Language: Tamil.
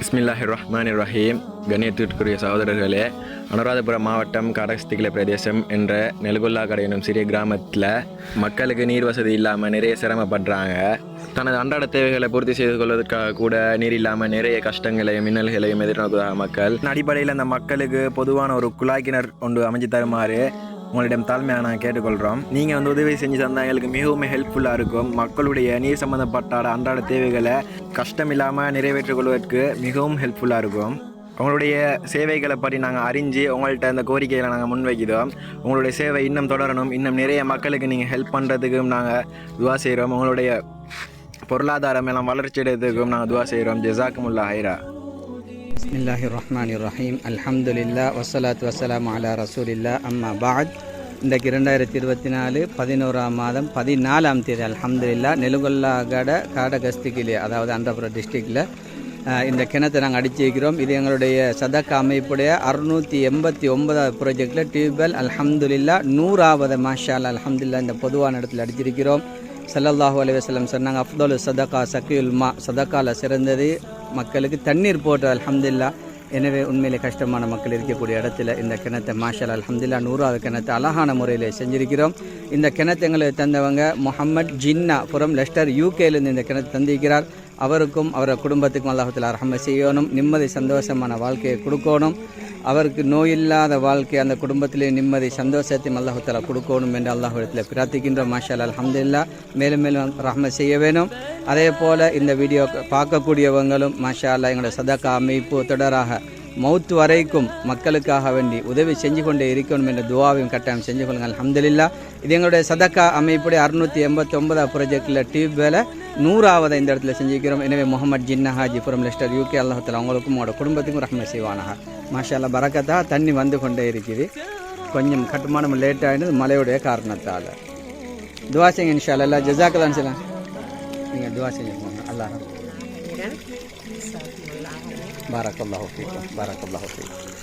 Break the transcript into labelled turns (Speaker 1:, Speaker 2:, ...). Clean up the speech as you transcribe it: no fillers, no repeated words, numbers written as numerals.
Speaker 1: பிஸ்மில்லாஹிர்ரஹ்மானிர்ரஹீம். கண்ணியத்திற்குரிய சகோதரர்களே, அனுராதபுரம் மாவட்டம் காடகஸ்திகில பிரதேசம் என்ற நெல்கொல்லா கடை எனும் சிறிய கிராமத்தில் மக்களுக்கு நீர் வசதி இல்லாமல் நிறைய சிரமப்படுறாங்க. தனது அன்றாட தேவைகளை பூர்த்தி செய்து கொள்வதற்காக கூட நீர் இல்லாமல் நிறைய கஷ்டங்களையும் மின்னல்களையும் எதிர்நோக்குறாங்க மக்கள். அடிப்படையில் அந்த மக்களுக்கு பொதுவான ஒரு குழாய் கிணறு ஒன்று அமைச்சு தருமாறு உங்களிடம் தாழ்மையாக நாங்கள் கேட்டுக்கொள்கிறோம். நீங்கள் உதவி செஞ்சு தந்தால் எங்களுக்கு மிகவும் ஹெல்ப்ஃபுல்லாக இருக்கும். மக்களுடைய நீர் சம்மந்தப்பட்ட அன்றாட தேவைகளை கஷ்டம் இல்லாமல் நிறைவேற்றிக் கொள்வதற்கு மிகவும் ஹெல்ப்ஃபுல்லாக இருக்கும். உங்களுடைய சேவைகளை பற்றி நாங்கள் அறிஞ்சு உங்கள்கிட்ட அந்த கோரிக்கைகளை நாங்கள் முன்வைக்கிறோம். உங்களுடைய சேவை இன்னும் தொடரணும். இன்னும் நிறைய மக்களுக்கு நீங்கள் ஹெல்ப் பண்ணுறதுக்கும் நாங்கள் துவா செய்கிறோம். உங்களுடைய பொருளாதாரம் எல்லாம் வளர்ச்சி அடைறதுக்கும் நாங்கள் துவா செய்கிறோம். ஜஸாக்குமுல்லாஹ் ஹைரா.
Speaker 2: பிஸ்மில்லாஹிர்ரஹ்மானிர்ரஹீம். அல்ஹம்துலில்லாஹ் வஸ்ஸலாத்து வஸ்ஸலாமு அலா ரசூலில்லாஹ். அம்மா பாத். இன்றைக்கு 2024 11ஆம் மாதம் 14ஆம் தேதி அல்ஹம்துலில்லாஹ் நெலுகொல்லா காடகஸ்திகிலே, அதாவது ஆந்திரபுரம் டிஸ்ட்ரிக்டில் இந்த கிணத்தை நாங்கள் அடிச்சிருக்கிறோம். இது எங்களுடைய சதக்கா அமைப்புடைய 689வது ப்ராஜெக்டில் டியூப்வெல் அல்ஹம்துலில்லாஹ் 100வது மாஷா அல்லாஹ் அல்ஹம்துலில்லாஹ் இந்த பொதுவான இடத்துல அடிச்சிருக்கிறோம். ஸல்லல்லாஹு அலைஹி வஸல்லம் சொன்னாங்க, அஃதலு சதக்கா சக்கியுல் மா, சதக்காவில் சிறந்தது மக்களுக்கு தண்ணீர் போட்டு அல்ஹம்துலில்லாஹ். எனவே உண்மையிலே கஷ்டமான மக்கள் இருக்கக்கூடிய இடத்துல இந்த கிணத்தை மாஷா அல்லாஹ் அல்ஹம்துலில்லாஹ் 100வது கிணத்தை அழகான முறையில் செஞ்சிருக்கிறோம். இந்த கிணத்தை எங்களுக்கு தந்தவங்க முஹம்மட் ஜின்னா புறம் லெஸ்டர் யூகேலேருந்து இந்த கிணத்தை தந்திருக்கிறார். அவருக்கும் அவரோட குடும்பத்துக்கும் அல்லாஹ் தஆலா ரஹ்மத் செய்யணும், நிம்மதி சந்தோஷமான வாழ்க்கையை கொடுக்கணும். அவருக்கு நோயில்லாத வாழ்க்கை, அந்த குடும்பத்திலே நிம்மதி சந்தோஷத்தையும் அல்லாஹ் தஆலா கொடுக்கணும் என்று அல்லாஹ்விடத்தில் பிரார்த்திக்கின்றோம். மாஷா அல்லாஹ் அல்ஹம்துலில்லாஹ். மேலும் மேலும் ரஹ்மத் செய்ய வேணும். அதே போல் இந்த வீடியோ பார்க்கக்கூடியவங்களும் மாஷா அல்லாஹ் எங்களுடைய சதக்கா அமைப்பு தொடராக மௌத்து வரைக்கும் மக்களுக்காக வேண்டி உதவி செஞ்சு கொண்டே இருக்கணும் என்ற துவாவையும் கட்டாயம் செஞ்சு கொள்ளுங்கள். அல்ஹம்துலில்லாஹ். இது எங்களுடைய சதக்கா அமைப்புடைய 689வது ப்ராஜெக்டில் டியூப்வெலை 100வது இந்த இடத்துல செஞ்சுக்கிறோம். எனவே முகமது ஜின்னா ஹாஜி புரம் லெஸ்டர் யூகே அல்லாஹ் தஆலா அவங்களுக்கும் அவங்களோட குடும்பத்துக்கும் ரஹ்மத் செய்வானாக. மாஷா அல்லாஹ் பரக்கத்தா தண்ணி வந்து கொண்டே இருக்குது. கொஞ்சம் கட்டுமானம் லேட் ஆகிடுது மழையுடைய காரணத்தால். துவா செய்யுங்க இன்ஷா அல்லாஹ். ஜஸாக்கல்லாஹ் சொல்லலாம். நீங்கள் துவா செய்ய போங்க. அல்லாஹ் பாரக்கல்லாஹு ஃபீக்கும். பாரக்கல்லாஹு ஃபீக்கும்.